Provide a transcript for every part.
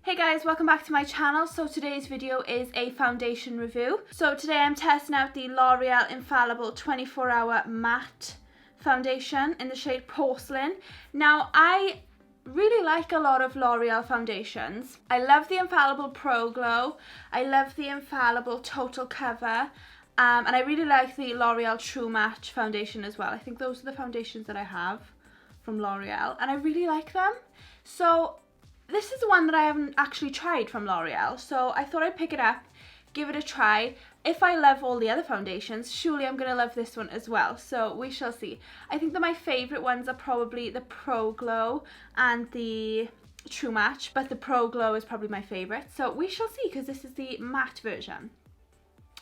Hey guys, welcome back to my channel. So today's video is a foundation review. So today I'm testing out the L'Oreal Infallible 24-hour matte foundation in the shade Porcelain. Now I really like a lot of L'Oreal foundations. I love the Infallible Pro Glow, I love the Infallible Total Cover, and I really like the L'Oreal True Match foundation as well. I think those are the foundations that I have from L'Oreal and I really like them. So this is the one that I haven't actually tried from L'Oreal, so I thought I'd pick it up, give it a try. If I love all the other foundations, surely I'm going to love this one as well, so we shall see. I think that my favourite ones are probably the Pro Glow and the True Match, but the Pro Glow is probably my favourite, so we shall see because this is the matte version.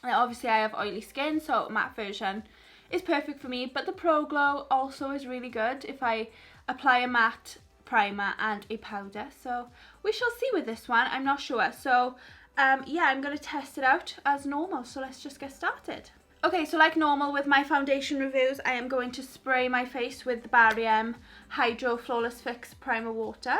Now obviously I have oily skin, so matte version is perfect for me, but the Pro Glow also is really good if I apply a matte primer and a powder, so we shall see with this one. I'm not sure, so yeah, I'm going to test it out as normal, so let's just get started. Okay, so like normal with my foundation reviews, I am going to spray my face with the Barry M Hydro Flawless Fix Primer Water.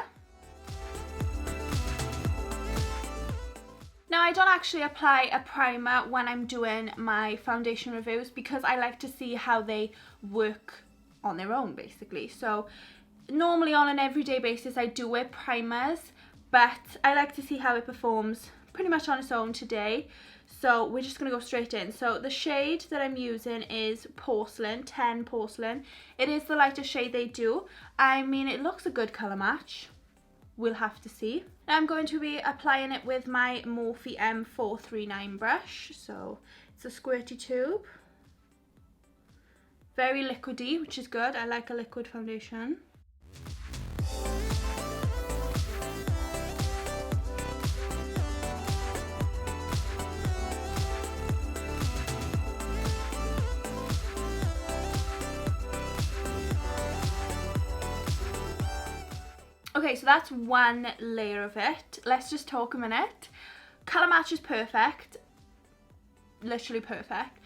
Now I don't actually apply a primer when I'm doing my foundation reviews because I like to see how they work on their own basically. So normally on an everyday basis I do wear primers, but I like to see how it performs pretty much on its own today. So we're just going to go straight in. So the shade that I'm using is Porcelain, 10 Porcelain. It is the lightest shade they do. I mean, it looks a good colour match. We'll have to see. Now I'm going to be applying it with my Morphe M439 brush. So it's a squirty tube. Very liquidy, which is good. I like a liquid foundation. Okay, so that's one layer of it. Let's just talk a minute. Colour match is perfect. Literally perfect.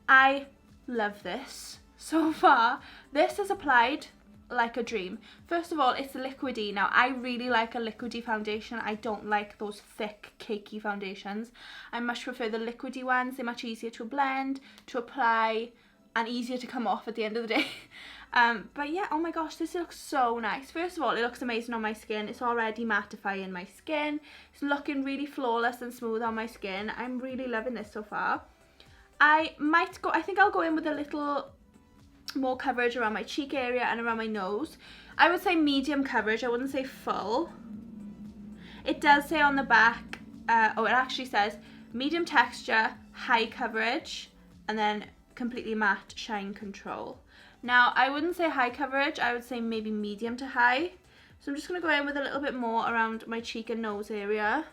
I love this so far. This is applied like a dream. First of all, it's liquidy. Now I really like a liquidy foundation. I don't like those thick cakey foundations. I much prefer the liquidy ones. They're much easier to blend, to apply, and easier to come off at the end of the day. But yeah, oh my gosh, this looks so nice. First of all, it looks amazing on my skin. It's already mattifying my skin. It's looking really flawless and smooth on my skin. I'm really loving this so far. I think I'll go in with a little more coverage around my cheek area and around my nose. I would say medium coverage, I wouldn't say full. It does say on the back, it actually says medium texture, high coverage, and then completely matte shine control. Now I wouldn't say high coverage, I would say maybe medium to high. So I'm just going to go in with a little bit more around my cheek and nose area.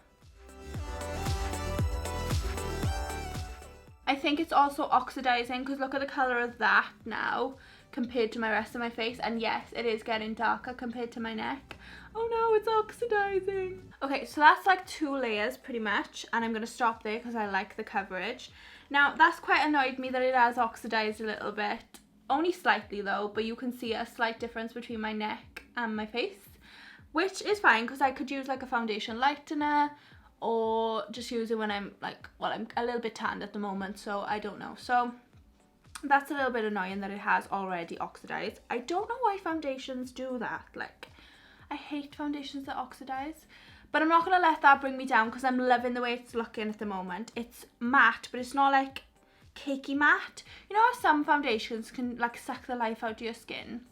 I think it's also oxidizing because look at the colour of that now compared to my rest of my face, and yes, it is getting darker compared to my neck. Oh no, it's oxidizing. Okay, so that's like 2 layers pretty much, and I'm going to stop there because I like the coverage. Now that's quite annoyed me that it has oxidized a little bit, only slightly though, but you can see a slight difference between my neck and my face, which is fine because I could use like a foundation lightener or just use it when I'm like, well, I'm a little bit tanned at the moment, so I don't know. So that's a little bit annoying that it has already oxidized. I don't know why foundations do that. Like, I hate foundations that oxidize, but I'm not going to let that bring me down because I'm loving the way it's looking at the moment. It's matte, but it's not like cakey matte. You know how some foundations can like suck the life out of your skin?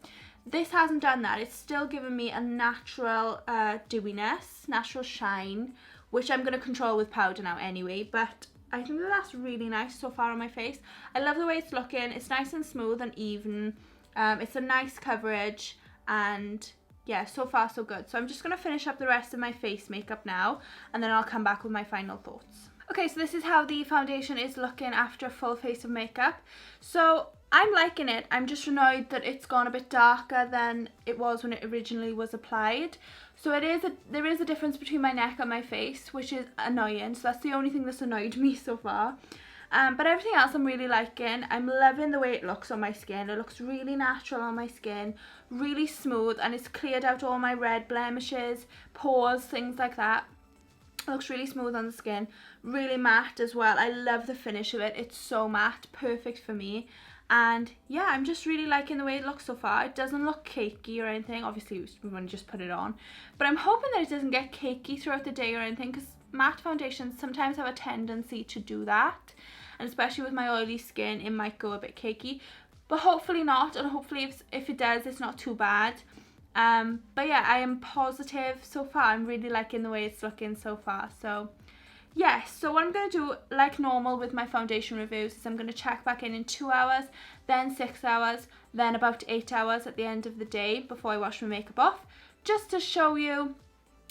This hasn't done that. It's still giving me a natural dewiness, natural shine, which I'm going to control with powder now anyway, but I think that that's really nice so far on my face. I love the way it's looking. It's nice and smooth and even. It's a nice coverage, and yeah, so far so good. So I'm just going to finish up the rest of my face makeup now, and then I'll come back with my final thoughts. Okay, so this is how the foundation is looking after a full face of makeup. So I'm liking it. I'm just annoyed that it's gone a bit darker than it was when it originally was applied. So there is a difference between my neck and my face, which is annoying. So that's the only thing that's annoyed me so far. But everything else I'm really liking. I'm loving the way it looks on my skin. It looks really natural on my skin, really smooth, and it's cleared out all my red blemishes, pores, things like that. It looks really smooth on the skin, really matte as well. I love the finish of it. It's so matte, perfect for me. And yeah, I'm just really liking the way it looks so far. It doesn't look cakey or anything. Obviously, we want to just put it on. But I'm hoping that it doesn't get cakey throughout the day or anything, because matte foundations sometimes have a tendency to do that. And especially with my oily skin, it might go a bit cakey. But hopefully not, and hopefully if it does, it's not too bad. But yeah, I am positive so far. I'm really liking the way it's looking so far. So yes, so what I'm going to do, like normal with my foundation reviews, is I'm going to check back in 2 hours, then 6 hours, then about 8 hours at the end of the day before I wash my makeup off, just to show you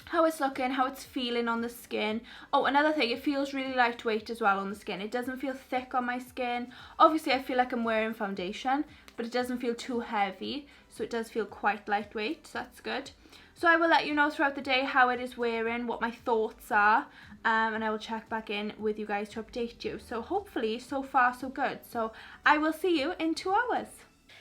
how it's looking, how it's feeling on the skin. Oh, another thing, it feels really lightweight as well on the skin. It doesn't feel thick on my skin. Obviously, I feel like I'm wearing foundation, but it doesn't feel too heavy, so it does feel quite lightweight, so that's good. So I will let you know throughout the day how it is wearing, what my thoughts are, and I will check back in with you guys to update you. So hopefully, so far so good. So I will see you in 2 hours.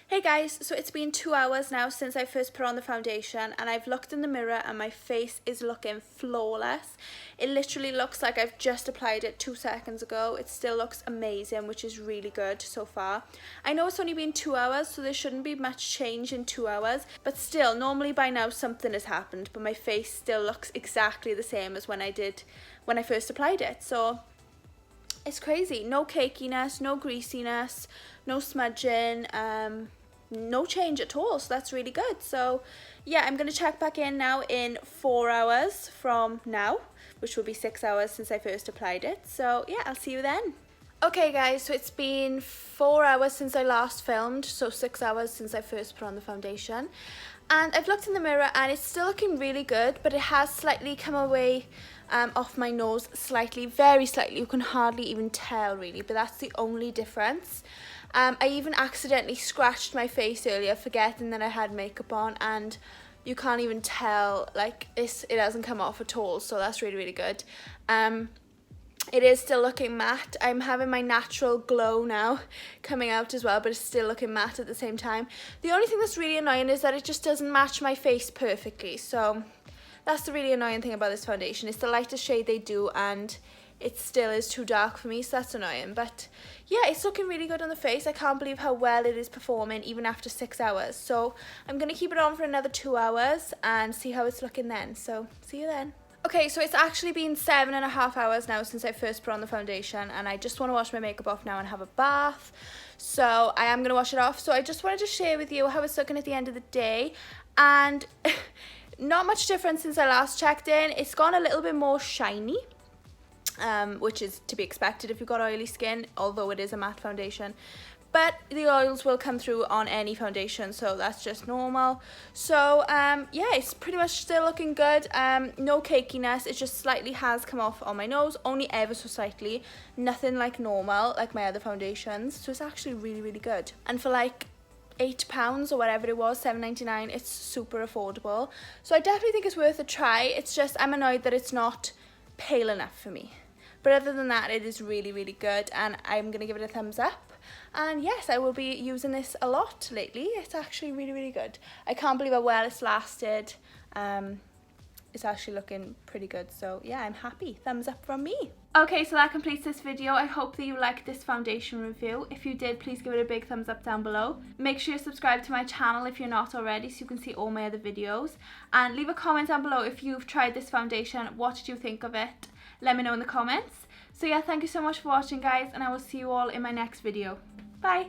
Hey guys, so it's been 2 hours now since I first put on the foundation, and I've looked in the mirror and my face is looking flawless. It literally looks like I've just applied it 2 seconds ago. It still looks amazing, which is really good so far. I know it's only been 2 hours, so there shouldn't be much change in 2 hours, but still, normally by now something has happened, but my face still looks exactly the same as when I first applied it. So it's crazy. No cakiness, no greasiness, no smudging, no change at all, so that's really good. So yeah, I'm going to check back in now in 4 hours from now, which will be 6 hours since I first applied it. So yeah, I'll see you then. Okay guys, so it's been 4 hours since I last filmed, so 6 hours since I first put on the foundation. And I've looked in the mirror and it's still looking really good, but it has slightly come away off my nose slightly, very slightly. You can hardly even tell really, but that's the only difference. I even accidentally scratched my face earlier, forgetting that I had makeup on, and you can't even tell, like it hasn't come off at all, so that's really, really good. It is still looking matte. I'm having my natural glow now coming out as well, but it's still looking matte at the same time. The only thing that's really annoying is that it just doesn't match my face perfectly, so that's the really annoying thing about this foundation. It's the lightest shade they do, and it still is too dark for me, so that's annoying. But yeah, it's looking really good on the face. I can't believe how well it is performing even after 6 hours. So I'm going to keep it on for another 2 hours and see how it's looking then. So see you then. Okay, so it's actually been 7.5 hours now since I first put on the foundation, and I just want to wash my makeup off now and have a bath. So I am going to wash it off. So I just wanted to share with you how it's looking at the end of the day, and not much difference since I last checked in. It's gone a little bit more shiny, which is to be expected if you've got oily skin, although it is a matte foundation. But the oils will come through on any foundation, so that's just normal. So yeah, it's pretty much still looking good. No cakiness, it just slightly has come off on my nose, only ever so slightly. Nothing like normal, like my other foundations. So it's actually really, really good. And for like £8 or whatever it was, £7.99, it's super affordable. So I definitely think it's worth a try. It's just, I'm annoyed that it's not pale enough for me. But other than that, it is really, really good, and I'm going to give it a thumbs up. And yes, I will be using this a lot lately. It's actually really, really good. I can't believe how well it's lasted. It's actually looking pretty good. So yeah, I'm happy. Thumbs up from me. Okay, so that completes this video. I hope that you liked this foundation review. If you did, please give it a big thumbs up down below. Make sure you subscribe to my channel if you're not already, so you can see all my other videos. And leave a comment down below if you've tried this foundation. What did you think of it? Let me know in the comments. So yeah, thank you so much for watching guys, and I will see you all in my next video. Bye!